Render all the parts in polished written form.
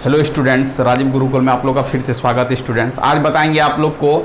Hello students, Rajiv Gurukul में आप लोग का फिर से स्वागत है। स्टूडेंट्स आज बताएंगे आप लोग को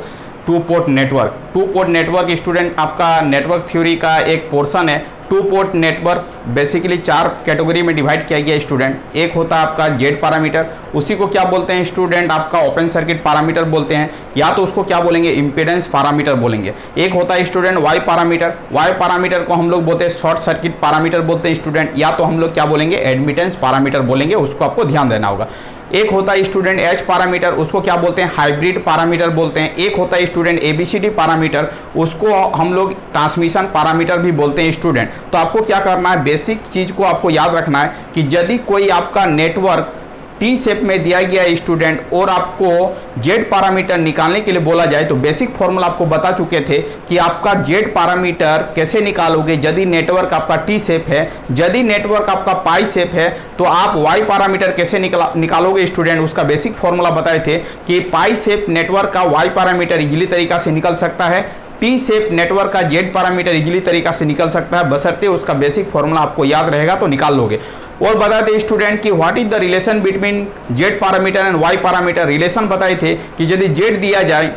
टू पोर्ट नेटवर्क स्टूडेंट आपका नेटवर्क थ्योरी का एक पोर्शन है। टू पोर्ट नेटवर्क बेसिकली चार कैटेगरी में डिवाइड किया गया स्टूडेंट। एक होता है आपका जेड पैरामीटर, उसी को क्या बोलते हैं स्टूडेंट, आपका ओपन सर्किट पैरामीटर बोलते हैं, या तो उसको क्या बोलेंगे इम्पीडेंस पैरामीटर बोलेंगे। एक होता है स्टूडेंट वाई पैरामीटर को हम लोग बोलते हैं शॉर्ट सर्किट पैरामीटर बोलते हैं स्टूडेंट, या तो हम लोग क्या बोलेंगे एडमिटेंस पैरामीटर बोलेंगे, उसको आपको ध्यान देना होगा। एक होता है स्टूडेंट एच पैरामीटर, उसको क्या बोलते हैं हाइब्रिड पैरामीटर बोलते हैं। एक होता है स्टूडेंट एबीसीडी पैरामीटर, उसको हम लोग ट्रांसमिशन पैरामीटर भी बोलते हैं स्टूडेंट। तो आपको क्या करना है, बेसिक चीज को आपको याद रखना है कि यदि कोई आपका नेटवर्क टी शेप में दिया गया है स्टूडेंट और आपको जेड पैरामीटर निकालने के लिए बोला जाए तो बेसिक फॉर्मूला आपको बता चुके थे कि आपका जेड पैरामीटर कैसे निकालोगे यदि नेटवर्क आपका टी शेप है। यदि नेटवर्क आपका पाई शेप है तो आप वाई पैरामीटर कैसे निकालोगे स्टूडेंट, उसका बेसिक फॉर्मूला बताए थे कि पाई शेप नेटवर्क का वाई पैरामीटर इजीली तरीका से निकल सकता है, टी शेप नेटवर्क का जेड पैरामीटर इजीली तरीका से निकल सकता है, बशर्ते उसका बेसिक फॉर्मूला आपको याद रहेगा तो निकाल लोगे। और बताते स्टूडेंट कि what is the relation between Z parameter and Y parameter. Relation बताए थे कि यदि जेड दिया जाए,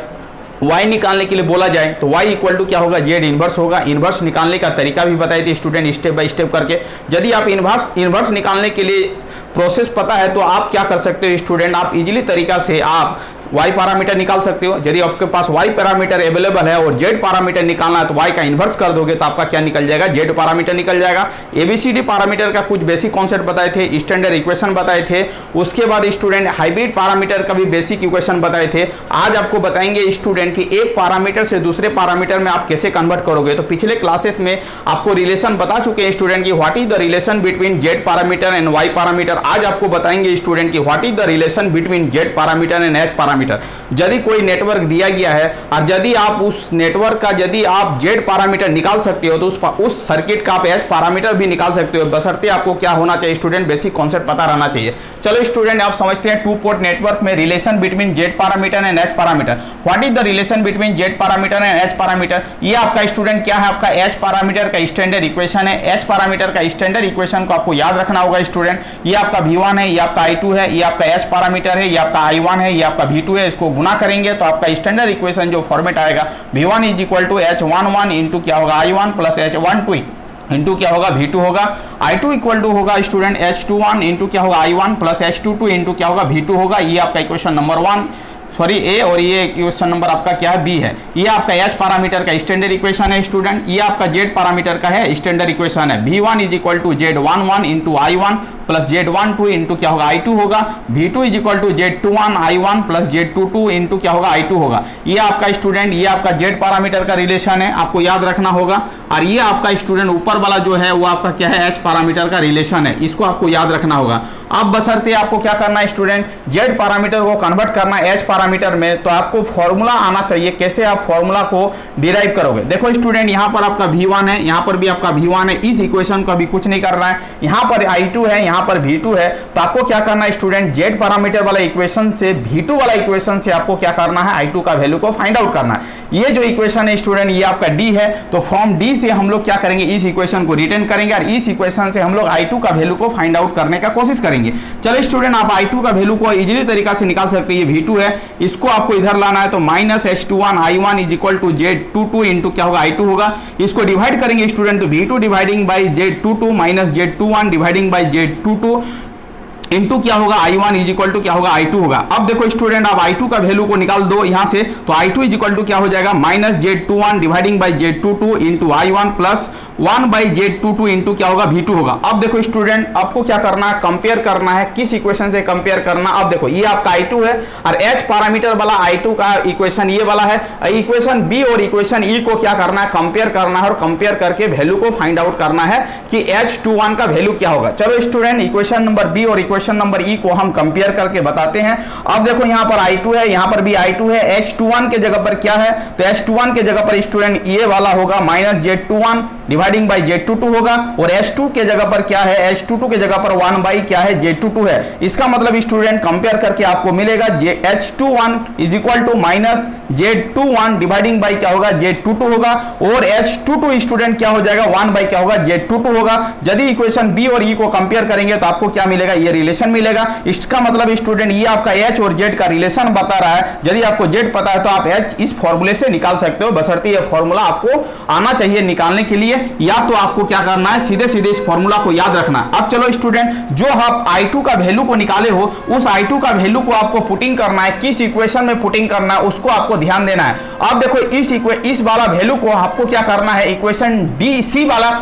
वाई निकालने के लिए बोला जाए तो वाई इक्वल टू क्या होगा, जेड इनवर्स होगा। इनवर्स निकालने का तरीका भी बताए थे स्टूडेंट स्टेप बाय स्टेप करके। यदि आप इनवर्स निकालने के लिए प्रोसेस पता है तो आप क्या कर सकते हो स्टूडेंट, आप इजीली तरीका से आप वाई पैरामीटर निकाल सकते हो। यदि आपके पास वाई पैरामीटर अवेलेबल है और जेड पैरामीटर निकालना है तो वाई का इन्वर्स कर दोगे तो आपका क्या निकल जाएगा, जेड पैरामीटर निकल जाएगा। एबीसीडी पैरामीटर का कुछ बेसिक कॉन्सेप्ट बताए थे, स्टैंडर्ड इक्वेशन बताए थे। उसके बाद स्टूडेंट हाइब्रिड पैरामीटर का भी बेसिक इक्वेशन बताए थे। आज आपको बताएंगे स्टूडेंट कि एक पैरामीटर से दूसरे पैरामीटर में आप कैसे कन्वर्ट करोगे। तो पिछले क्लासेस में आपको रिलेशन बता चुके हैं स्टूडेंट की what is the relation between Z parameter and Y parameter. आज आपको बताएंगे स्टूडेंट की what is the relation between Z parameter and H parameter. यदि कोई नेटवर्क दिया गया है और यदि आप उस नेटवर्क का यदि आप जेड पैरामीटर निकाल सकते हो तो उस सर्किट का आप एच पैरामीटर भी निकाल सकते हो, बशर्ते आपको क्या होना चाहिए स्टूडेंट, बेसिक कॉन्सेप्ट पता रहना चाहिए। चलो स्टूडेंट आप समझते हैं टू पोर्ट नेटवर्क में relation between Z parameter and H parameter. What is the relation between Z parameter and H parameter. ये आपका स्टूडेंट क्या है, आपका एच पैरामीटर का स्टैंडर्ड इक्वेशन है। एच पैरामीटर का स्टैंडर्ड इक्वेशन को आपको याद रखना होगा स्टूडेंट। ये आपका V1 है, ये आपका I2 है, ये आपका एच पैरामीटर है, ये आपका I1 है, ये आपका V2 है। इसको गुना करेंगे तो आपका स्टैंडर्ड इक्वेशन जो फॉर्मेट आएगा V1 is equal to H11 into क्या होगा I1 प्लस H12 इंटू क्या होगा V2 होगा। I2 इक्वल टू होगा स्टूडेंट H21 इंटू क्या होगा I1 प्लस H22 इंटू क्या होगा V2 होगा। ये आपका इक्वेशन नंबर 1 सॉरी ए, और ये इक्वेशन नंबर आपका क्या है बी है। ये आपका एच पैरामीटर का स्टैंडर्ड इक्वेशन है स्टूडेंट। ये आपका जेड पैरामीटर का है स्टैंडर्ड इक्वेशन है। V1 is equal to Z11 into I1 plus Z12 into क्या होगा I2 होगा। V2 is equal to Z21 I1 plus Z22 into क्या होगा I2 होगा। ये आपका स्टूडेंट ये आपका जेड पैरामीटर का रिलेशन है, आपको याद रखना होगा। और ये आपका स्टूडेंट ऊपर वाला जो है वो आपका क्या है, एच पैरामीटर का रिलेशन है, इसको आपको याद रखना होगा। अब बशर्ते आपको क्या करना है स्टूडेंट, जेड पैरामीटर को कन्वर्ट करना है एच पैरामीटर में, तो आपको फॉर्मूला आना चाहिए। कैसे आप फॉर्मूला को डिराइव करोगे, देखो स्टूडेंट यहाँ पर आपका V1 है, यहाँ पर भी आपका V1 है। इस इक्वेशन को अभी कुछ नहीं करना है। यहाँ पर I2 है, यहाँ पर V2 है। तो आपको क्या करना है स्टूडेंट, जेड पैरामीटर वाला इक्वेशन से V2 वाला इक्वेशन से आपको क्या करना है, I2 का वैल्यू को फाइंड आउट करना है। ये जो इक्वेशन है स्टूडेंट ये आपका D है, तो फ्रॉम D से हम लोग क्या करेंगे, इस इक्वेशन को रिटर्न करेंगे और इस इक्वेशन से हम लोग I2 का वैल्यू को फाइंड आउट करने का कोशिश करेंगे। चलो स्टूडेंट आप I2 का वैल्यू को इजीली तरीका से निकाल सकते हैं। ये V2 है, इसको आपको इधर लाना है तो minus H21 I1 is equal to Z22 into क्या होगा I2 होगा। इसको डिवाइड करेंगे स्टूडेंट तो V2 dividing by Z22 minus Z21 dividing by Z22 into क्या होगा I1 इज इक्वल टू क्या होगा I2 होगा। अब देखो स्टूडेंट आप I2 का वैल्यू को निकाल दो यहाँ से, तो I2 इज इक्वल टू क्या हो जाएगा, minus Z21 dividing by Z22 into I1 plus 1 by Z22 into क्या होगा V2 होगा। अब देखो स्टूडेंट आपको क्या करना है, कंपेयर करना है। किस इक्वेशन से कंपेयर करना। अब देखो ये आपका I2 है और एच पैरामीटर वाला I2 का इक्वेशन ये वाला है। इक्वेशन B और इक्वेशन E को क्या करना है, कंपेयर करना है और कंपेयर करके वैल्यू को फाइंड आउट करना है कि H21 का वैल्यू क्या होगा। चलो स्टूडेंट इक्वेशन नंबर B और इक्वेशन नंबर E को हम कंपेयर करके बताते हैं। अब देखो यहाँ पर I2 है, यहाँ पर भी I2 है। H21 के जगह पर क्या है, तो H21 के जगह पर स्टूडेंट ये वाला होगा minus Z21 dividing by Z22 होगा, और H2 के जगह पर क्या है, H22 के जगह पर 1 बाई क्या है, Z22 है। इसका मतलब स्टूडेंट कंपेयर करके आपको मिलेगा H21 is equal to minus Z21 dividing by क्या होगा, Z22 होगा, और H22 स्टूडेंट क्या हो जाएगा, 1 बाई क्या होगा, Z22 होगा। यदि इक्वेशन बी और ई को कंपेयर करेंगे तो आपको क्या मिलेगा, ये रिलेशन मिलेगा। इसका मतलब स्टूडेंट ये आपका H और Z का रिलेशन बता रहा है। यदि आपको Z पता है तो आप H इस फॉर्मूले से निकाल सकते हो, बशर्ते ये फॉर्मूला आपको आना चाहिए निकालने के लिए, या तो आपको क्या करना है, सीधे सीधे इस फॉर्मूला को याद रखना है। अब चलो स्टूडेंट, जो आप I2 का वैल्यू को निकाले हो, उस I2 का वैल्यू को आपको पुटिंग करना है, किस इक्वेशन में पुटिंग करना है उसको आपको ध्यान देना है। अब देखो इस वाला वैल्यू को आपको क्या करना है, इक्वेशन डी सी वाला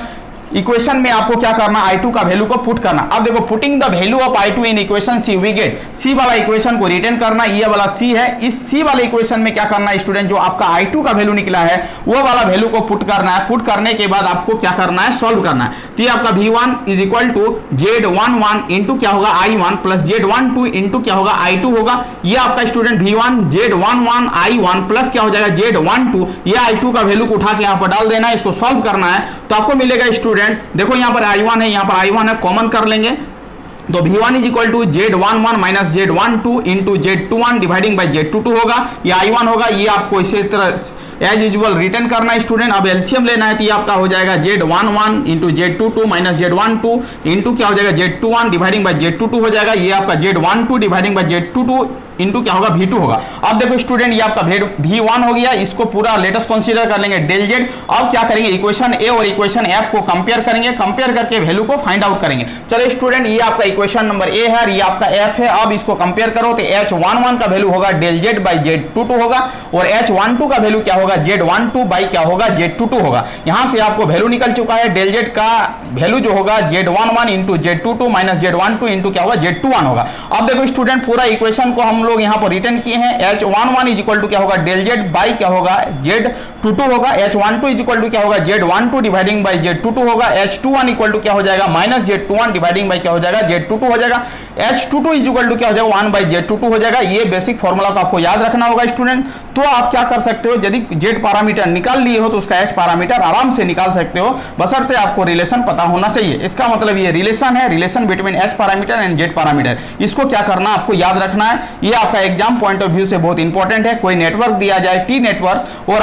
इक्वेशन में आपको क्या करना, I2 का वैल्यू को पुट करना। अब देखो, putting the value of I2 in equation C, we get C वाला इक्वेशन को रिटर्न करना, ये वाला सी है। इस सी वाले इक्वेशन में क्या करना है स्टूडेंट, जो आपका I2 का वैल्यू निकला है वो वाला वैल्यू को पुट करना है। पुट करने के बाद आपको क्या करना है, सॉल्व करना है। तो ये आपका V1 is equal to Z11 into क्या होगा, I1 प्लस Z12 इंटू क्या होगा, I2 होगा। ये आपका student V1 Z11 I1 plus क्या हो जाएगा, Z12, ये I2 का वैल्यू को उठा के यहाँ पर डाल देना है, इसको सॉल्व करना है। तो आपको मिलेगा स्टूडेंट, देखो यहाँ पर I1 है, यहाँ पर I1 है, कॉमन कर लेंगे। तो V1 is equal to Z11 minus Z12 into Z21 dividing by Z22 होगा, ये I1 होगा। ये आपको इसी तरह एज यूजुअल रिटर्न करना है स्टूडेंट। अब एलसीएम लेना है, तो ये आपका हो जाएगा Z11 into Z22 minus Z12 into क्या हो जाएगा, Z21 डिवाइडिंग बाई Z22 हो जाएगा। ये आपका Z12 dividing by Z22 into क्या होगा, V2 होगा। अब देखो स्टूडेंट, ये आपका V1 हो गया, इसको पूरा लेटेस्ट कंसीडर कर लेंगे डेल Z। अब क्या करेंगे, इक्वेशन ए और इक्वेशन एफ को कंपेयर करेंगे, कंपेयर करके वैल्यू को फाइंड आउट करेंगे। चलो स्टूडेंट, ये आपका इक्वेशन नंबर ए है, ये आपका एफ है। अब इसको कंपेयर करो तो H11 का वैल्यू होगा डेल Z बाई Z22 होगा, और H12 का वैल्यू क्या होगा, Z12 बाई क्या होगा, Z22 होगा। यहां से आपको वैल्यू निकल चुका है, डेल Z का वैल्यू जो होगा Z11 into Z22 minus Z12 into क्या होगा, Z21 होगा। अब देखो स्टूडेंट, पूरा इक्वेशन को हम लोग यहां पर रिटर्न किए हैं। H11 इज इक्वल टू क्या होगा, डेल Z बाई क्या होगा, Z22 होगा। H12 इज इक्वल टू क्या होगा, Z12 डिवाइडिंग बाई Z22 होगा। H21 इक्वल टू क्या हो जाएगा, माइनस Z21 डिवाइडिंग बाई क्या हो जाएगा, Z22 हो जाएगा। H22 इज इक्वल टू क्या हो जाएगा, 1 बाई Z22 हो जाएगा। ये बेसिक फॉर्मूला को आपको याद रखना होगा स्टूडेंट। तो आप क्या कर सकते हो, यदि Z पैरामीटर निकाल लिए हो तो उसका H पैरामीटर आराम से निकाल सकते हो, बशर्ते आपको रिलेशन पता होना चाहिए। इसका मतलब ये रिलेशन है, relation between H parameter and Z parameter. इसको क्या करना, आपको याद रखना है। ये आपका एग्जाम पॉइंट ऑफ व्यू से बहुत इंपॉर्टेंट है। कोई नेटवर्क दिया जाए T नेटवर्क, और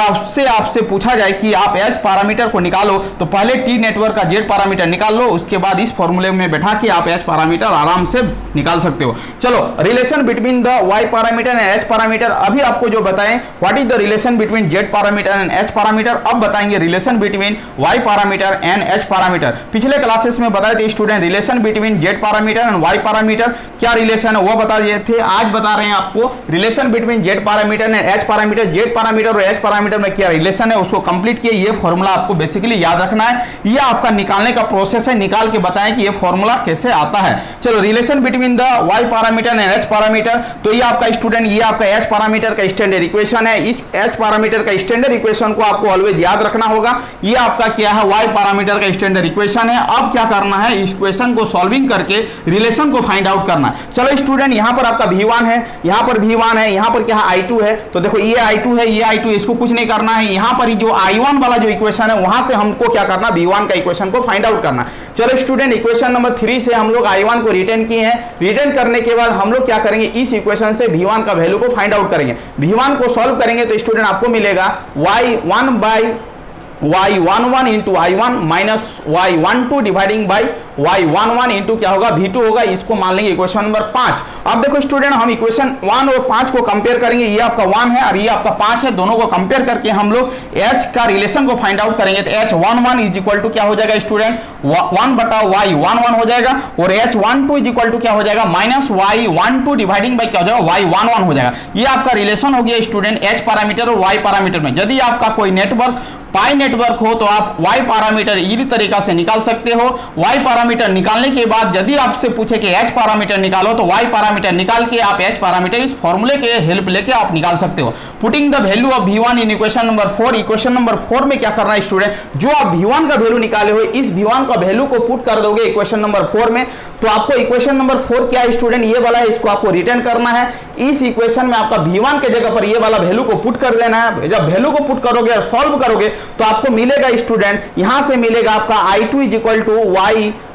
आपसे पूछा जाए कि आप H पैरामीटर को निकालो, तो पहले T नेटवर्क का Z पैरामीटर निकाल लो, उसके बाद इस फॉर्मूले में बैठा के आप H पैरामीटर आराम से निकाल सकते हो। चलो, relation between the Y parameter and H parameter अभी आपको जो बताएं, what is the relation between Z parameter and H parameter. अब बताएंगे relation between Y parameter and H parameter. पिछले क्लासेस में बताए थे student, relation between Z parameter and Y parameter क्या रिलेशन है वो बता दिए थे। आज बता रहे हैं आपको relation between Z parameter and H parameter. Z parameter और H पैरामीटर में क्या रिलेशन है उसको कंप्लीट किए। ये फॉर्मूला आपको बेसिकली याद रखना है, ये आपका निकालने का प्रोसेस है, निकाल के बताएं कि ये फॉर्मूला कैसे आता है। चलो, relation between the Y parameter and H parameter, तो ये आपका स्टूडेंट, ये आपका H पैरामीटर का स्टैंडर्ड इक्वेशन है। इस H पैरामीटर का स्टैंडर्ड इक्वेशन को आपको ऑलवेज याद रखना होगा। ये आपका क्या है, Y पैरामीटर का स्टैंडर्ड इक्वेशन है। अब क्या करना है, इस इक्वेशन को सॉल्विंग करके रिलेशन को फाइंड आउट करना है। चलो स्टूडेंट, यहां पर आपका V1 है, यहां पर V1 है, यहां पर क्या है, I2 है। तो देखो, ये I2 है, ये I2, इसको कुछ नहीं करना है। यहां पर जो I1 वाला जो इक्वेशन है, वहां से हमको क्या करना, V1 का इक्वेशन को फाइंड आउट करना। चलो स्टूडेंट, इक्वेशन नंबर 3 से हम लोग I1 को रिटर्न किए हैं। रिटर्न करने के बाद हम लोग क्या करेंगे, इस इक्वेशन से V1 का वैल्यू को फाइंड आउट करेंगे। V1 को सॉल्व करेंगे तो स्टूडेंट आपको मिलेगा Y1 by Y11 into I1 minus Y12 dividing by Y11 into क्या होगा, V2 होगा। इसको मान लेंगे इक्वेशन नंबर 5। अब देखो स्टूडेंट, हम इक्वेशन 1 और 5 को कंपेयर करेंगे। ये आपका 1 है और ये आपका 5 है, दोनों को कंपेयर करके हम लोग H का रिलेशन को फाइंड आउट करेंगे। तो H11 इज इक्वल टू क्या हो जाएगा स्टूडेंट, 1 बटा Y11 हो जाएगा, और H12 इज इक्वल टू क्या हो जाएगा, माइनस Y12 डिवाइडिंग बाई क्या हो जाएगा, Y11 हो जाएगा। ये आपका रिलेशन हो गया स्टूडेंट H पैरामीटर और Y पैरामीटर में। यदि आपका कोई नेटवर्क पाई नेटवर्क हो तो आप Y पैरामीटर इसी तरीका से निकाल सकते हो। Y पैरामीटर निकालने के बाद यदि आपसे पूछे कि H पैरामीटर निकालो, तो Y पैरामीटर निकाल के आप H पैरामीटर इस फॉर्मूले के हेल्प लेके आप निकाल सकते हो। Putting the value of V1 in equation number 4। Equation number 4 में क्या करना है स्टूडेंट, जो आप V1 का वैल्यू निकाले हो, इस V1 का वैल्यू को पुट कर दोगे इक्वेशन नंबर 4 में। तो आपको इक्वेशन नंबर 4 क्या है स्टूडेंट, ये वाला है, इसको आपको रिटर्न करना है। इस इक्वेशन में आपका V1 के जगह पर ये वाला वैल्यू को पुट कर देना है। जब वैल्यू को पुट करोगे और सॉल्व करोगे तो आपको मिलेगा स्टूडेंट, यहां से मिलेगा आपका I2 is equal to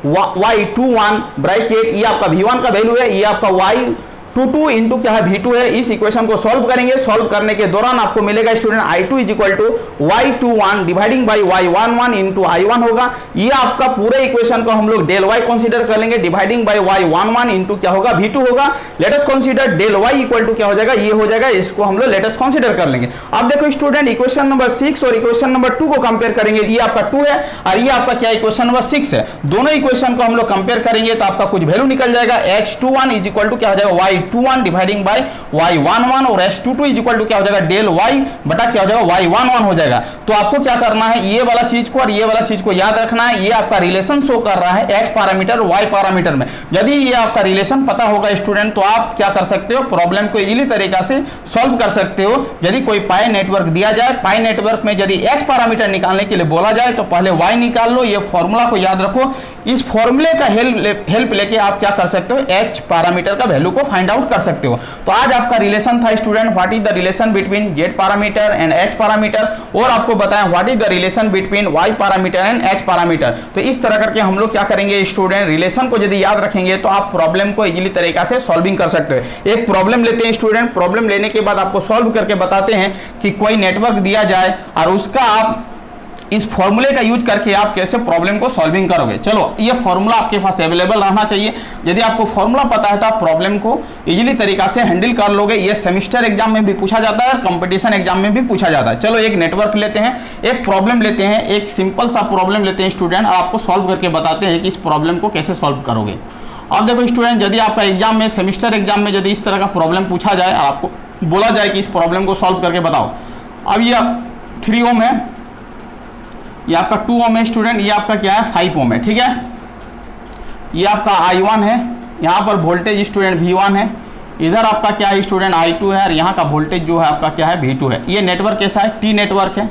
y21 bracket, ये आपका V1 का वैल्यू है, ये आपका y22 इंटू क्या है V2 है। इस इक्वेशन को सॉल्व करेंगे, सॉल्व करने के दौरान आपको मिलेगा student I2 is equal to y21 dividing by y11 into I1 होगा। ये आपका पूरे इक्वेशन को हम लोग डेल y कंसीडर कर लेंगे, डिवाइडिंग बाई y11 इंटू क्या होगा V2 होगा। Let us consider del y equal to क्या हो जाएगा, ये हो जाएगा, इसको हम लोग लेट अस कंसीडर कर लेंगे। अब देखो स्टूडेंट इक्वेशन नंबर 6 और इक्वेशन नंबर 2 को कंपेयर करेंगे, ये आपका 2 है और ये आपका क्या इक्वेशन नंबर 6 है। दोनों इक्वेशन को हम लोग कंपेयर करेंगे तो आपका कुछ वैल्यू निकल जाएगा, h21 इज इक्वल टू क्या हो जाएगा y21 डिवाइडिंग बाय y11 और h22 इज इक्वल टू क्या हो जाएगा डेल y बटा क्या हो जाएगा y11 हो जाएगा। तो आपको क्या करना है, ये वाला चीज को और ये वाला चीज को याद रखना है। ये आपका रिलेशन शो कर रहा है x पैरामीटर y पैरामीटर में। यदि ये आपका रिलेशन पता होगा स्टूडेंट तो आप क्या कर सकते हो, प्रॉब्लम को इजीली तरीका से सॉल्व कर सकते हो। यदि कोई पाई नेटवर्क दिया जाए, पाई नेटवर्क में यदि x पैरामीटर निकालने के लिए बोला जाए तो पहले y निकाल लो। ये फॉर्मूला को याद रखो, इस फॉर्मूले का हेल्प लेके आप क्या कर सकते हो, h पैरामीटर का वैल्यू को फाइंड आउट कर सकते हो। तो आज आपका रिलेशन था student what is the relation between z parameter and h parameter, और आपको बताएं what is the relation between y parameter and h parameter. तो इस तरह करके हम लोग क्या करेंगे स्टूडेंट, रिलेशन को यदि याद रखेंगे तो आप प्रॉब्लम को इजीली तरीका से सॉल्विंग कर सकते हो। एक प्रॉब्लम लेते हैं स्टूडेंट, प्रॉब्लम लेने के बाद आपको सॉल्व करके बताते हैं कि कोई नेटवर्क दिया जाए और उसका आप इस फॉर्मूले का यूज करके आप कैसे प्रॉब्लम को सॉल्विंग करोगे। चलो ये फॉर्मूला आपके पास अवेलेबल रहना चाहिए। यदि आपको फॉर्मूला पता है तो आप प्रॉब्लम को इजीली तरीका से हैंडल कर लोगे। ये सेमेस्टर एग्जाम में भी पूछा जाता है, कंपटीशन एग्जाम में भी पूछा जाता है। चलो एक नेटवर्क लेते हैं, एक प्रॉब्लम लेते हैं, एक सिंपल सा प्रॉब्लम लेते हैं स्टूडेंट और आपको सॉल्व करके बताते हैं कि इस प्रॉब्लम को कैसे सॉल्व करोगे। अब देखो स्टूडेंट, यदि आपका एग्जाम में सेमेस्टर एग्जाम में यदि इस तरह का प्रॉब्लम पूछा जाए और आपको बोला जाए कि इस प्रॉब्लम को सॉल्व करके बताओ। अब ये 3 ओम है, ये आपका 2 ओम है स्टूडेंट, ये आपका क्या है 5 ओम है, ठीक है। ये आपका I1 है, यहाँ पर वोल्टेज स्टूडेंट V1 है, इधर आपका क्या है स्टूडेंट I2 है और यहाँ का वोल्टेज जो है आपका क्या है V2 है। ये नेटवर्क कैसा है, T नेटवर्क है।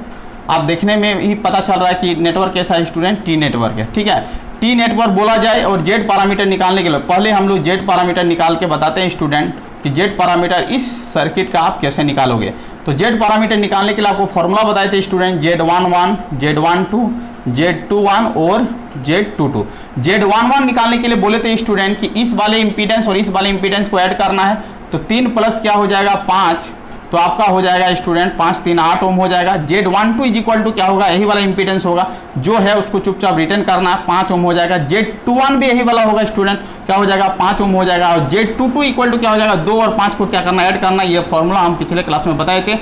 आप देखने में ही पता चल रहा है कि नेटवर्क कैसा है स्टूडेंट, T नेटवर्क है, ठीक है। T नेटवर्क बोला जाए और Z पैरामीटर निकालने के लिए पहले हम लोग Z पैरामीटर निकाल के बताते हैं स्टूडेंट कि Z पैरामीटर इस सर्किट का आप कैसे निकालोगे। तो Z पैरामीटर निकालने के लिए आपको फॉर्मूला बताए थे स्टूडेंट, Z11, Z12, Z21 और Z22। Z11 निकालने के लिए बोले थे स्टूडेंट कि इस वाले इंपीडेंस और इस वाले इंपीडेंस को ऐड करना है, तो 3 प्लस क्या हो जाएगा 5, तो आपका हो जाएगा स्टूडेंट 5 3 8 ओम हो जाएगा। Z12 इज इक्वल टू क्या होगा, यही वाला इंपीडेंस होगा जो है उसको चुपचाप रिटर्न करना है, 5 ओम हो जाएगा। Z21 भी यही वाला होगा स्टूडेंट, क्या हो जाएगा 5 ओम हो जाएगा। और Z22 इक्वल टू क्या हो जाएगा 2 और 5 को क्या करना ऐड करना, ये फॉर्मूला हम पिछले क्लास में बताए थे।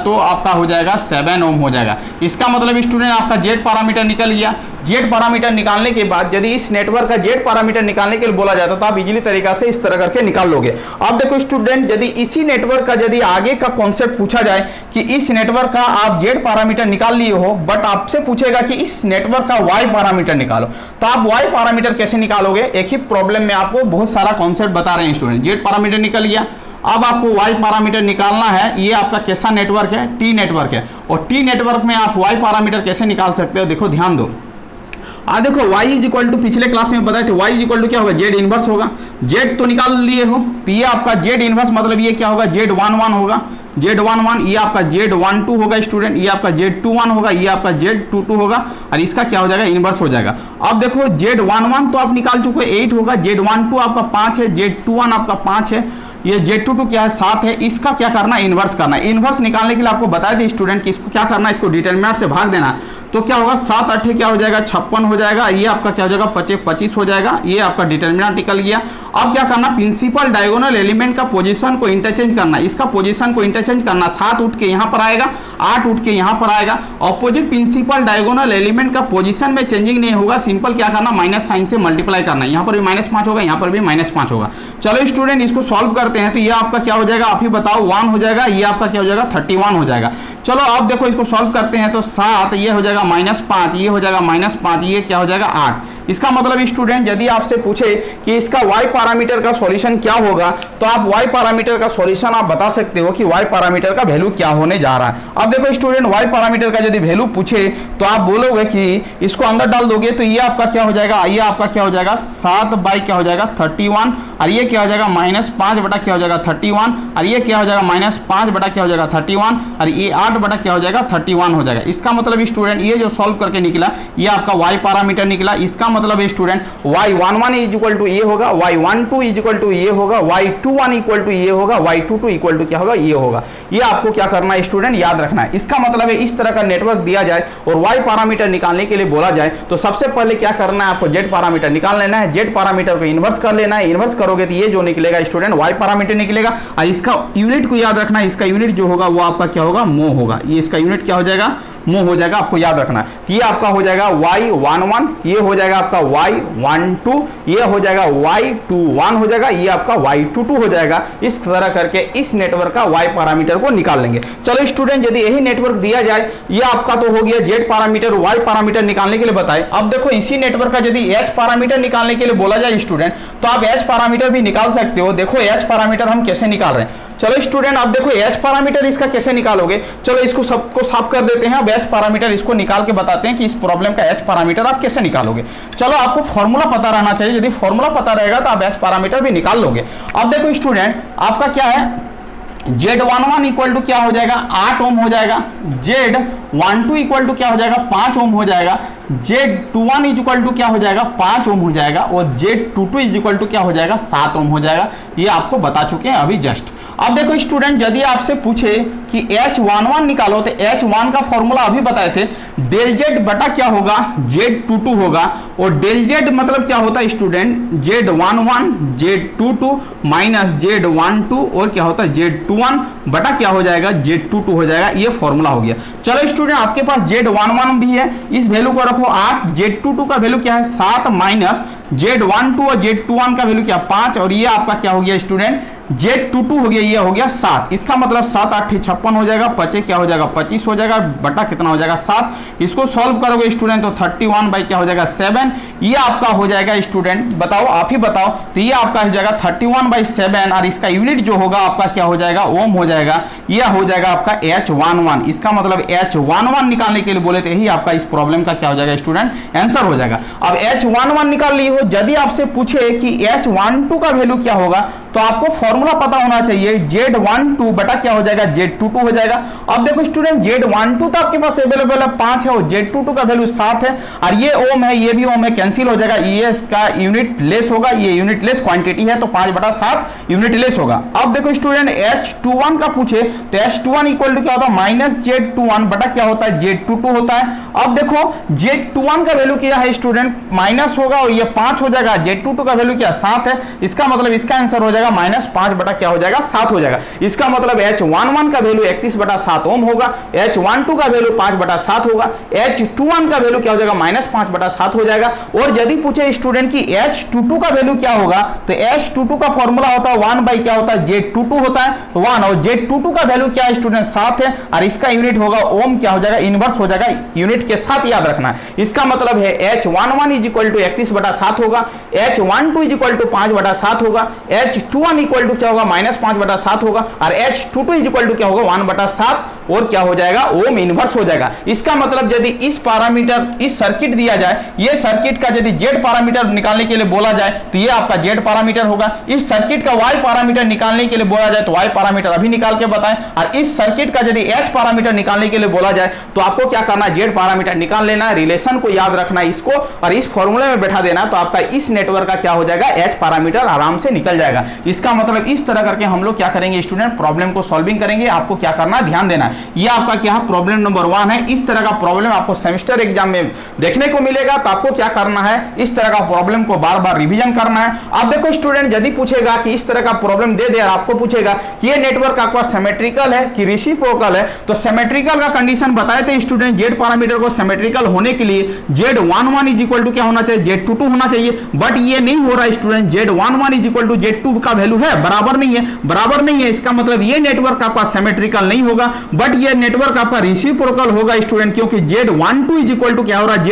तो आपका हो जाएगा 7 ओम हो जाएगा। इसका मतलब स्टूडेंट आपका Z पैरामीटर निकल गया। Z पैरामीटर निकालने के बाद यदि इस नेटवर्क का Z पैरामीटर निकालने के लिए बोला जाता तो आप इजीली तरीका से इस तरह करके निकाल लोगे। अब देखो स्टूडेंट, यदि इसी नेटवर्क का यदि आगे का कॉन्सेप्ट पूछा जाए कि इस नेटवर्क का आप Z पैरामीटर निकाल लिए हो, बट आपसे पूछेगा कि इस नेटवर्क का Y पैरामीटर निकालो, तो आप Y पैरामीटर कैसे निकालोगे। एक ही प्रॉब्लम में आपको बहुत सारा कॉन्सेप्ट बता रहे हैं स्टूडेंट। Z पैरामीटर निकल गया, अब आपको Y पैरामीटर निकालना है। ये आपका कैसा नेटवर्क है, T नेटवर्क है, और T नेटवर्क में आप Y पैरामीटर कैसे निकाल सकते हो, देखो ध्यान दो। देखो y इज इक्वल टू पिछले क्लास में बताए थे, y इज इक्वल टू क्या होगा Z इनवर्स होगा। Z तो निकाल लिए हो, तो ये आपका Z इनवर्स मतलब ये क्या होगा Z11 होगा, Z11, ये आपका Z12 होगा स्टूडेंट, ये आपका Z21 होगा, ये आपका Z22 होगा और इसका क्या हो जाएगा इनवर्स हो जाएगा। अब देखो Z11 तो आप निकाल चुके 8 होगा, Z12 आपका 5 है, Z21 आपका 5 है, ये Z22 क्या है 7 है। इसका क्या करना है इनवर्स करना है। इनवर्स निकालने के लिए आपको बताया था स्टूडेंट कि इसको क्या करना है, इसको डिटरमिनेंट से भाग देना। तो क्या होगा 7 8 क्या हो जाएगा 56 हो जाएगा, ये आपका क्या हो जाएगा 25 हो जाएगा, ये आपका डिटरमिनेंट निकल गया। अब क्या करना, प्रिंसिपल डायगोनल एलिमेंट का पोजीशन को इंटरचेंज करना, इसका पोजीशन को इंटरचेंज करना। 7 उठ के यहाँ पर आएगा, 8 उठ के यहाँ पर आएगा। ऑपोजिट प्रिंसिपल डायगोनल एलिमेंट का पोजीशन में चेंजिंग नहीं होगा, सिंपल क्या करना माइनस साइन से मल्टीप्लाई करना। यहाँ पर भी -5 होगा, यहाँ पर भी -5 होगा। चलो स्टूडेंट इसको सॉल्व करते हैं, तो ये आपका क्या हो जाएगा आप ही बताओ 1 हो जाएगा, ये आपका क्या हो जाएगा 31 हो जाएगा। चलो आप देखो इसको सॉल्व करते हैं तो 7 ये हो जाएगा -5, ये हो जाएगा -5, ये क्या हो जाएगा 8। इसका मतलब स्टूडेंट यदि आपसे पूछे कि इसका y पैरामीटर का सॉल्यूशन क्या होगा, तो आप y पैरामीटर का सॉल्यूशन आप बता सकते हो कि y पैरामीटर का वैल्यू क्या होने जा रहा है। अब देखो स्टूडेंट, y पैरामीटर का यदि वैल्यू पूछे तो आप बोलोगे कि इसको अंदर डाल दोगे तो ये आपका क्या हो जाएगा, ये आपका क्या हो जाएगा 7 बाई क्या हो जाएगा 31, और ये क्या हो जाएगा -5 बटा क्या हो जाएगा 31, और ये क्या हो जाएगा -5 बटा क्या हो जाएगा 31, और ये 8 बटा क्या हो जाएगा 31 हो जाएगा। इसका मतलब स्टूडेंट ये जो सॉल्व करके निकला ये आपका y पैरामीटर निकला। इसका मतलब student y11 is equal to ये होगा, y12 इज इक्वल टू ये होगा, y21 इक्वल टू ये होगा, y22 इक्वल टू क्या होगा, ये होगा। ये आपको क्या करना है स्टूडेंट, याद रखना है। इसका मतलब है इस तरह का नेटवर्क दिया जाए और y पैरामीटर निकालने के लिए बोला जाए तो सबसे पहले क्या करना है, आपको z पैरामीटर निकाल लेना है। z पैरामीटर को इन्वर्स कर लेना है। इन्वर्स करोगे तो ये जो निकलेगा स्टूडेंट y पैरामीटर निकलेगा, और इसका यूनिट को याद रखना है। इसका यूनिट जो होगा वो आपका क्या होगा, मो होगा। ये इसका यूनिट क्या हो जाएगा, मो हो जाएगा, आपको याद रखना है। ये आपका हो जाएगा y11, ये हो जाएगा आपका y12, ये हो जाएगा y21 हो जाएगा, ये आपका y22 हो जाएगा। इस तरह करके इस नेटवर्क का y पैरामीटर को निकाल लेंगे। चलो स्टूडेंट, यदि यही नेटवर्क दिया जाए, ये आपका तो हो गया z पैरामीटर, y पैरामीटर निकालने के लिए बताए। अब देखो इसी नेटवर्क का यदि h पैरामीटर निकालने के लिए बोला जाए स्टूडेंट, तो आप h पैरामीटर भी निकाल सकते हो। देखो h पैरामीटर हम कैसे निकाल रहे हैं। चलो स्टूडेंट, आप देखो h पैरामीटर इसका कैसे निकालोगे। चलो इसको सबको साफ कर देते हैं। अब h पैरामीटर इसको निकाल के बताते हैं कि इस प्रॉब्लम का h पैरामीटर आप कैसे निकालोगे। चलो आपको फॉर्मूला पता रहना चाहिए। यदि फॉर्मूला पता रहेगा तो आप h पैरामीटर भी निकाल लोगे। अब देखो स्टूडेंट, आपका क्या है, Z11 इक्वल टू क्या हो जाएगा 8 ओम हो जाएगा, Z12 इक्वल टू क्या हो जाएगा 5 ओम हो जाएगा, Z21 इक्वल टू क्या हो जाएगा 5 ओम हो जाएगा, और Z22 इक्वल टू क्या हो जाएगा 7 ओम हो जाएगा। ये आपको बता चुके हैं अभी जस्ट। अब देखो स्टूडेंट, यदि आपसे पूछे कि H11 निकालो तो H1 का फॉर्मूला अभी बताए थे, डेल Z बटा क्या होगा Z22 होगा, और डेल Z मतलब क्या होता है student Z11 Z22 minus Z12 और क्या होता है Z21 बटा क्या हो जाएगा Z22 हो जाएगा। ये फॉर्मूला हो गया। चलो स्टूडेंट, आपके पास Z11 भी है, इस वैल्यू को रखो 8, Z22 का वैल्यू क्या है 7 माइनस Z12 और Z21 का वैल्यू क्या 5, और ये आपका क्या हो गया स्टूडेंट Z22 हो गया, ये हो गया 7। इसका मतलब 7 8 56 हो जाएगा, 5 क्या हो जाएगा 25 हो जाएगा, बटा कितना हो जाएगा 7। इसको सॉल्व करोगे स्टूडेंट तो 31 बाई क्या हो जाएगा 7। ये आपका हो जाएगा स्टूडेंट, बताओ आप ही बताओ, तो ये आपका हो जाएगा 31/7, और इसका यूनिट जो होगा आपका क्या हो जाएगा ओम हो जाएगा। यह हो जाएगा आपका H11। इसका मतलब H11 निकालने के लिए बोले तो यही आपका इस प्रॉब्लम का क्या हो जाएगा स्टूडेंट आंसर हो जाएगा। अब H11 निकाल लिए हो, यदि आपसे पूछे कि H12 का वैल्यू क्या होगा तो आपको फॉर्मूला पता होना चाहिए, Z12 बटा क्या हो जाएगा Z22 हो जाएगा। अब देखो स्टूडेंट, Z12 तो आपके पास अवेलेबल है 5 है, और Z22 का वैल्यू 7 है, और ये ओम है, ये भी ओम है, कैंसिल हो जाएगा। ये इसका यूनिट लेस होगा, ये यूनिट लेस क्वांटिटी है तो 5/7 यूनिट लेस होगा। अब देखो स्टूडेंट, H21 का पूछे तो H21 इक्वल टू क्या होता है माइनस Z21 बटा क्या होता है Z22 होता है। अब देखो Z21 का वैल्यू क्या है स्टूडेंट माइनस होगा, और ये 5 हो जाएगा, Z22 का वैल्यू क्या 7 है। इसका मतलब इसका आंसर हो जाएगा -5 बटा क्या हो जाएगा 7 हो जाएगा। इसका मतलब H11 का वैल्यू 31/7 ओम होगा, H12 का वैल्यू 5/7 होगा, H21 का वैल्यू क्या हो जाएगा -5/7 हो जाएगा। और यदि पूछे स्टूडेंट की H22 का वैल्यू क्या होगा, तो H22 का फॉर्मूला होता है 1 बाई क्या होता है Z22 होता है 1, और Z22 का वैल्यू क्या है स्टूडेंट 7 है, और इसका यूनिट होगा ओम क्या हो जाएगा इनवर्स हो जाएगा, यूनिट के साथ याद रखना है। इसका मतलब है H11 इज इक्वल टू 31/7 होगा, H12 इज इक्वल टू 5/7 होगा, H21 इक्वल टू क्या होगा -5/7 होगा, और H22 इज इक्वल टू क्या होगा 1/7 और क्या हो जाएगा ओम इनवर्स हो जाएगा। इसका मतलब यदि इस पैरामीटर इस सर्किट दिया जाए, ये सर्किट का यदि Z पैरामीटर निकालने के लिए बोला जाए तो ये आपका Z पैरामीटर होगा। इस सर्किट का Y पैरामीटर निकालने के लिए बोला जाए तो Y पैरामीटर अभी निकाल के बताएं, और इस सर्किट का यदि H पैरामीटर निकालने के लिए बोला जाए तो आपको क्या करना है Z पैरामीटर निकाल लेना है, रिलेशन को याद रखना है इसको, और इस फॉर्मूले में बैठा देना, तो आपका इस नेटवर्क का क्या हो जाएगा H पैरामीटर आराम से निकल जाएगा। इसका मतलब इस तरह करके हम लोग क्या करेंगे स्टूडेंट, प्रॉब्लम को सॉल्विंग करेंगे। आपको क्या करना है ध्यान देना है, ये आपका क्या है प्रॉब्लम नंबर 1 है। इस तरह का प्रॉब्लम आपको सेमेस्टर एग्जाम में देखने को मिलेगा, तो आपको क्या करना है इस तरह का प्रॉब्लम को बार बार रिवीजन करना है। अब देखो स्टूडेंट, यदि पूछेगा कि इस तरह का प्रॉब्लम दे दे और आपको पूछेगा कि ये नेटवर्क आपका सिमेट्रिकल है कि रेसिप्रोकल है, तो सिमेट्रिकल का कंडीशन बताए थे स्टूडेंट, Z पैरामीटर को सिमेट्रिकल होने के लिए Z11 इज इक्वल टू क्या होना चाहिए Z22 होना चाहिए, बट ये नहीं हो रहा student, Z11 is equal to Z2 का वैल्यू है बराबर नहीं है, बराबर नहीं है। इसका मतलब ये नेटवर्क आपका सिमेट्रिकल नहीं होगा, बट ये नेटवर्क आपका रेसिप्रोकल होगा स्टूडेंट, क्योंकि Z12 इज इक्वल टू क्या हो रहा है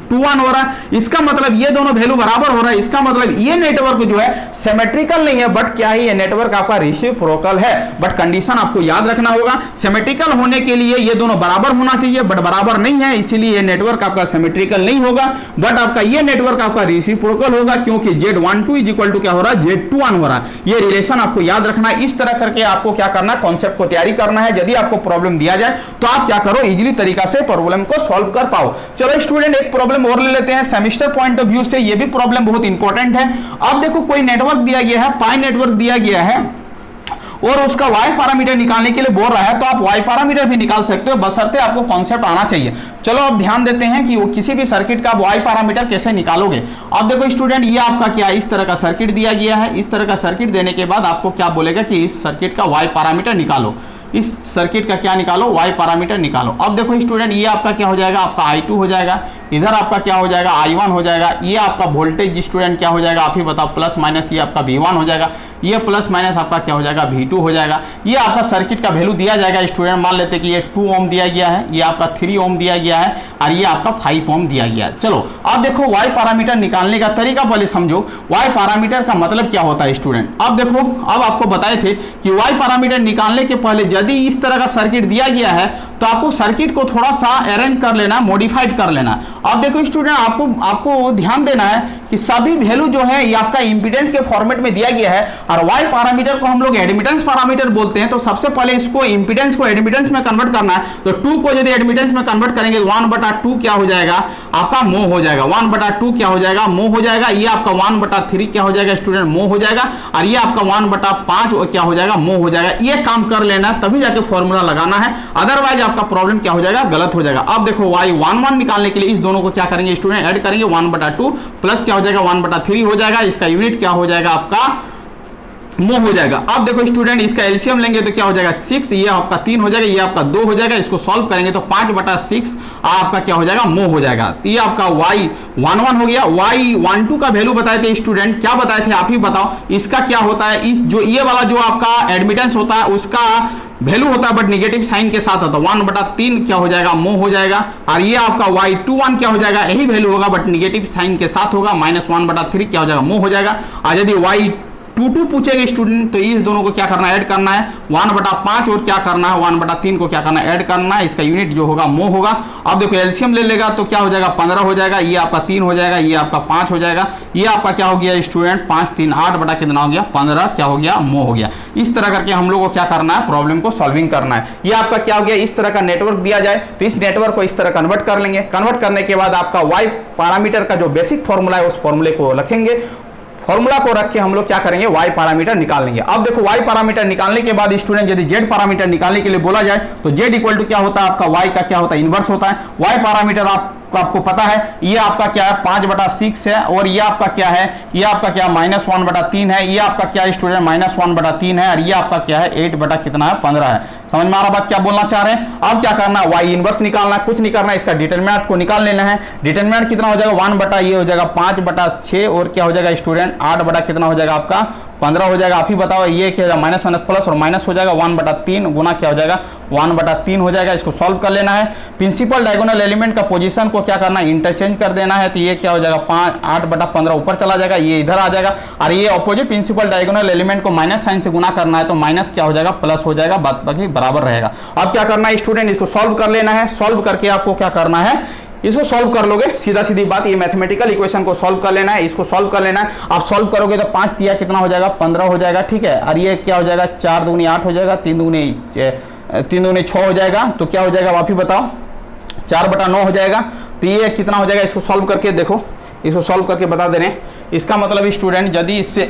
2 1 हो रहा है। इसका मतलब ये दोनों वैल्यू बराबर हो रहा है, इसका मतलब ये नेटवर्क जो है सिमेट्रिकल नहीं है, बट क्या है, ये नेटवर्क आपका रेसिप्रोकल है। बट कंडीशन आपको याद रखना होगा, सिमेट्रिकल होने के लिए ये दोनों बराबर होना चाहिए, बट बराबर नहीं है, इसीलिए ये नेटवर्क आपका सिमेट्रिकल नहीं होगा, बट आपका ये नेटवर्क आपका रेसिप्रोकल होगा, क्योंकि Z12 इज इक्वल टू क्या हो रहा है, Z21 हो रहा है। ये रिलेशन आपको याद रखना है। इस तरह करके आपको क्या करना है, कॉन्सेप्ट को तैयारी करना है। यदि आपको प्रॉब्लम दिया जाए तो आप क्या करो, इजीली तरीका से प्रॉब्लम को सॉल्व कर पाओ। चलो स्टूडेंट, एक प्रॉब्लम और ले लेते हैं सेमेस्टर पॉइंट ऑफ व्यू से, ये भी प्रॉब्लम बहुत इंपॉर्टेंट है। अब देखो, कोई नेटवर्क दिया गया है, पाई नेटवर्क दिया गया है, और उसका y पैरामीटर निकालने के लिए बोल रहा है, तो आप y पैरामीटर भी निकाल सकते हो, बशर्ते आपको कॉन्सेप्ट आना चाहिए। चलो अब ध्यान देते हैं कि वो किसी भी सर्किट का आप y पैरामीटर कैसे निकालोगे। अब देखो स्टूडेंट, ये आपका क्या, इस तरह का सर्किट दिया गया है। इस तरह का सर्किट देने के बाद आपको क्या बोलेगा कि इस सर्किट का y पैरामीटर निकालो, इस सर्किट का क्या निकालो, y पैरामीटर निकालो। अब देखो स्टूडेंट, ये आपका क्या हो जाएगा, आपका I2 हो जाएगा, इधर आपका क्या हो जाएगा, I1 हो जाएगा। ये आपका वोल्टेज स्टूडेंट क्या हो जाएगा, आप ही बताओ, प्लस माइनस, ये आपका V1 हो जाएगा, ये प्लस माइनस आपका क्या हो जाएगा, V2 हो जाएगा। ये आपका सर्किट का वैल्यू दिया जाएगा स्टूडेंट, मान लेते हैं कि ये 2 ओम दिया गया है, ये आपका 3 ओम दिया गया है, और ये आपका 5 ओम दिया गया है। चलो अब देखो, y पैरामीटर निकालने का तरीका पहले समझो। y पैरामीटर का मतलब क्या होता है स्टूडेंट। अब देखो, अब आपको बताए थे कि y पैरामीटर निकालने के पहले यदि इस तरह का सर्किट दिया गया है, तो आपको सर्किट को थोड़ा सा अरेंज कर लेना, मॉडिफाइड कर लेना। अब देखो स्टूडेंट, आपको ध्यान देना है कि सभी वैल्यू जो है ये आपका इंपीडेंस के फॉर्मेट में दिया गया है, और y पैरामीटर को हम लोग एडमिटेंस पैरामीटर बोलते हैं। तो सबसे पहले इसको इंपीडेंस को एडमिटेंस में कन्वर्ट करना है। तो 2 को यदि एडमिटेंस में कन्वर्ट करेंगे, 1/2 क्या हो जाएगा, आपका मोह हो जाएगा। 1/2 क्या हो जाएगा, मोह हो जाएगा। ये आपका 1/3 क्या हो जाएगा स्टूडेंट, मोह हो जाएगा। और ये आपका 1/5 क्या हो जाएगा, मोह हो जाएगा। ये काम कर लेना, तभी जाके फॉर्मूला लगाना है, अदरवाइज आपका प्रॉब्लम क्या हो जाएगा, गलत हो जाएगा। अब देखो, y11 निकालने के लिए इस दोनों को क्या करेंगे स्टूडेंट, ऐड करेंगे। 1/2 प्लस क्या हो जाएगा, 1/3 हो जाएगा। इसका यूनिट क्या हो जाएगा, आपका मोह हो जाएगा। अब देखो स्टूडेंट, इसका एलसीएम लेंगे तो क्या हो जाएगा, 6, ये आपका 3 हो जाएगा, ये आपका 2 हो जाएगा। इसको सॉल्व करेंगे तो 5/6 आपका क्या हो जाएगा, मोह हो जाएगा। ये आपका y11 हो गया। y12 का वैल्यू बताए थे स्टूडेंट, क्या बताए थे आप ही बताओ, इसका क्या होता है, इस जो ये वाला जो आपका एडमिटेंस होता है उसका वैल्यू होता है, बट निगेटिव साइन के साथ होता है। 1/3 क्या हो जाएगा, मोह हो जाएगा। और ये आपका y21 क्या हो जाएगा, यही वैल्यू होगा, बट निगेटिव साइन के साथ होगा, -1/3 क्या हो जाएगा, मोह हो जाएगा। और यदि y22 पूछेगा स्टूडेंट, तो इस दोनों को क्या करना है, ऐड करना है। 1/5 और क्या करना है, 1/3 को क्या करना है, ऐड करना है। इसका यूनिट जो होगा, मोह होगा। अब देखो एलसीएम ले लेगा तो क्या हो जाएगा, 15 हो जाएगा। ये आपका 3 हो जाएगा, ये आपका 5 हो जाएगा। ये आपका क्या हो गया स्टूडेंट, 5 3 8 बटा कितना हो गया, 15 क्या हो गया, मोह हो गया। इस तरह करके हम लोग को क्या करना है, प्रॉब्लम को सॉल्विंग करना है। ये आपका क्या हो गया, इस तरह का नेटवर्क दिया जाए तो इस नेटवर्क को इस तरह कन्वर्ट कर लेंगे। कन्वर्ट करने के बाद आपका y पैरामीटर का जो बेसिक फॉर्मूला है उस फॉर्मूले को रखेंगे। फॉर्मूला को रख के हम लोग क्या करेंगे, y पैरामीटर निकाल लेंगे। अब देखो, y पैरामीटर निकालने के बाद स्टूडेंट यदि z पैरामीटर निकालने के लिए बोला जाए तो z इक्वल टू क्या होता है, आपका y का क्या होता है, इनवर्स होता है। y पैरामीटर आपको पता है, ये आपका क्या है, 5/6 है। और ये आपका क्या है, ये आपका क्या -1/3 है। ये आपका क्या है स्टूडेंट, -1/3 है। और ये आपका क्या है, 8 बटा कितना है, 15 है। समझ में आ रहा बात, क्या बोलना चाह रहे हैं। अब क्या करना है, y इनवर्स निकालना है, कुछ नहीं करना है, इसका डिटरमिनेंट को निकाल लेना है। डिटरमिनेंट कितना हो जाएगा, 1 बटा ये हो जाएगा 5/6 और क्या हो जाएगा स्टूडेंट, 8 बटा कितना हो जाएगा, आपका 15 हो जाएगा। आप ही बताओ, ये क्या माइनस माइनस प्लस और माइनस हो जाएगा, 1/3 गुना क्या हो जाएगा, 1/3 हो जाएगा। इसको सॉल्व कर लेना है। प्रिंसिपल डायगोनल एलिमेंट का पोजीशन को क्या करना है, इंटरचेंज कर देना है। तो ये क्या हो जाएगा, 8/15 ऊपर चला जाएगा, ये इधर आ जाएगा। और ये अपोजिट प्रिंसिपल डायगोनल एलिमेंट को माइनस साइन से गुना करना है, तो माइनस क्या हो जाएगा, प्लस हो जाएगा, बाकी बराबर रहेगा। अब क्या करना है स्टूडेंट, इसको सॉल्व कर लेना है। सॉल्व करके आपको क्या करना है, इसको सॉल्व कर लोगे, सीधा सीधी बात, ये मैथमेटिकल इक्वेशन को सॉल्व कर लेना है। इसको सॉल्व कर लेना है। आप सॉल्व करोगे तो 5 दिया कितना हो जाएगा, 15 हो जाएगा, ठीक है। और ये क्या हो जाएगा, 4 दूनी 8 हो जाएगा, 3 दूनी 6 हो जाएगा। तो क्या हो जाएगा, आप ही बताओ, 4/9 हो जाएगा। तो ये कितना हो जाएगा, इसको सॉल्व करके देखो, इसको सॉल्व करके बता दे रहे हैं। इसका मतलब स्टूडेंट यदि इससे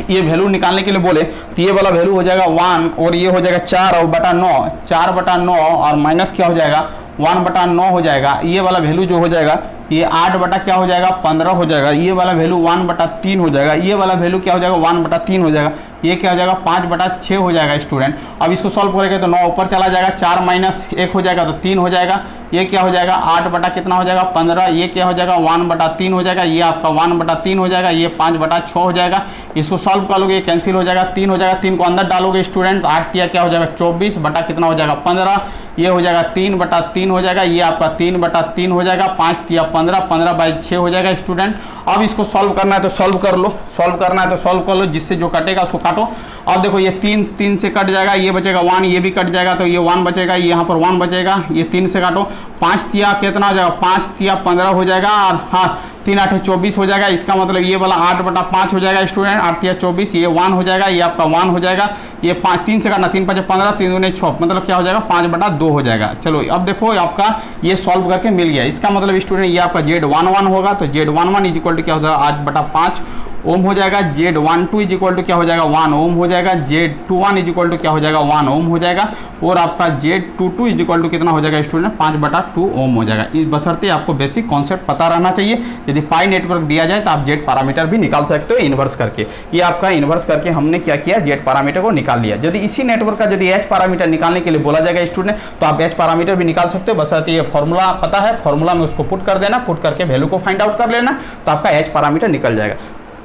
ये वैल्यू निकालने के लिए बोले तो ये वाला वैल्यू हो जाएगा 1 और ये हो जाएगा 4/9, 4/9 और माइनस क्या हो जाएगा, 1/9 हो जाएगा। ये वाला वैल्यू जो हो जाएगा, ये 8 बटा क्या हो जाएगा, 15 हो जाएगा। ये वाला वैल्यू 1/3 हो जाएगा। ये वाला वैल्यू क्या हो जाएगा, 1/3 हो जाएगा। ये क्या हो जाएगा 5/6 हो जाएगा स्टूडेंट। अब इसको सॉल्व करेंगे तो 9 ऊपर चला जाएगा, 4 माइनस 1 हो जाएगा तो 3 हो जाएगा। ये क्या हो जाएगा 8 बटा कितना हो जाएगा 15, ये क्या हो जाएगा 1/3 हो जाएगा, ये आपका 1/3 हो जाएगा, ये 5/6 हो जाएगा। इसको सॉल्व कर लोगे कैंसिल हो जाएगा, 3 हो जाएगा, 3 को अंदर डालोगे स्टूडेंट, 8 तिया क्या हो जाएगा 24 बटा कितना हो जाएगा 15, ये हो जाएगा 3/3 हो जाएगा, ये आपका 3/3 हो जाएगा, 5 तिया 15, 15/6 हो जाएगा स्टूडेंट। अब इसको सॉल्व करना है तो सॉल्व कर लो, सॉल्व करना है तो सॉल्व कर लो, जिससे जो कटेगा उसको काटो। अब देखो ये 3 से कट जाएगा, ये बचेगा 1, ये भी कट जाएगा तो ये 1 बचेगा, यहाँ पर 1 बचेगा, ये 3 से काटो, 5 तिया कितना हो जाएगा 5 तिया 15 हो जाएगा, और हाँ 3 8 24 हो जाएगा। इसका मतलब ये वाला 8/5 हो जाएगा स्टूडेंट, 8 तिया 24, ये 1 हो जाएगा, ये आपका 1 हो जाएगा, ये 3 से काटना, 3 5 15, 3 दूने 6, मतलब क्या हो जाएगा 5/2 हो जाएगा। चलो अब देखो आपका ये सॉल्व करके मिल गया। इसका मतलब स्टूडेंट ये आपका Z11 होगा, तो Z11 इज इक्वल टू क्या हो जाएगा 8/5 ओम हो जाएगा, Z12 इज इक्वल टू क्या हो जाएगा 1 ओम हो जाएगा, Z21 इज इक्वल टू क्या हो जाएगा 1 ओम हो जाएगा, और आपका Z22 इज इक्वल टू कितना हो जाएगा स्टूडेंट 5/2 ओम हो जाएगा। इस बशर्ते आपको बेसिक कॉन्सेप्ट पता रहना चाहिए। यदि पाई नेटवर्क दिया जाए तो आप Z पैरामीटर भी निकाल सकते हो इन्वर्स करके। ये आपका इन्वर्स करके हमने क्या किया Z पैरामीटर को निकाल लिया। यदि इसी नेटवर्क का यदि H पैरामीटर निकालने के लिए बोला जाएगा स्टूडेंट तो आप H पैरामीटर भी निकाल सकते हो, बशर्ते ये फॉर्मूला पता है, फॉर्मूला में उसको पुट कर देना, पुट करके वैल्यू को फाइंड आउट कर लेना, तो आपका H पैरामीटर निकल जाएगा।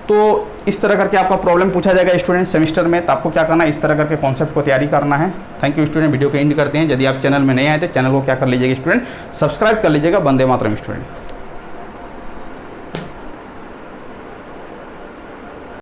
तो इस तरह करके आपका प्रॉब्लम पूछा जाएगा स्टूडेंट सेमेस्टर में, तो आपको क्या करना है इस तरह करके कॉन्सेप्ट को तैयारी करना है। थैंक यू स्टूडेंट, वीडियो को एंड करते हैं। यदि आप चैनल में नए आए तो चैनल को क्या कर लीजिएगा स्टूडेंट सब्सक्राइब कर लीजिएगा। वंदे मातरम स्टूडेंट।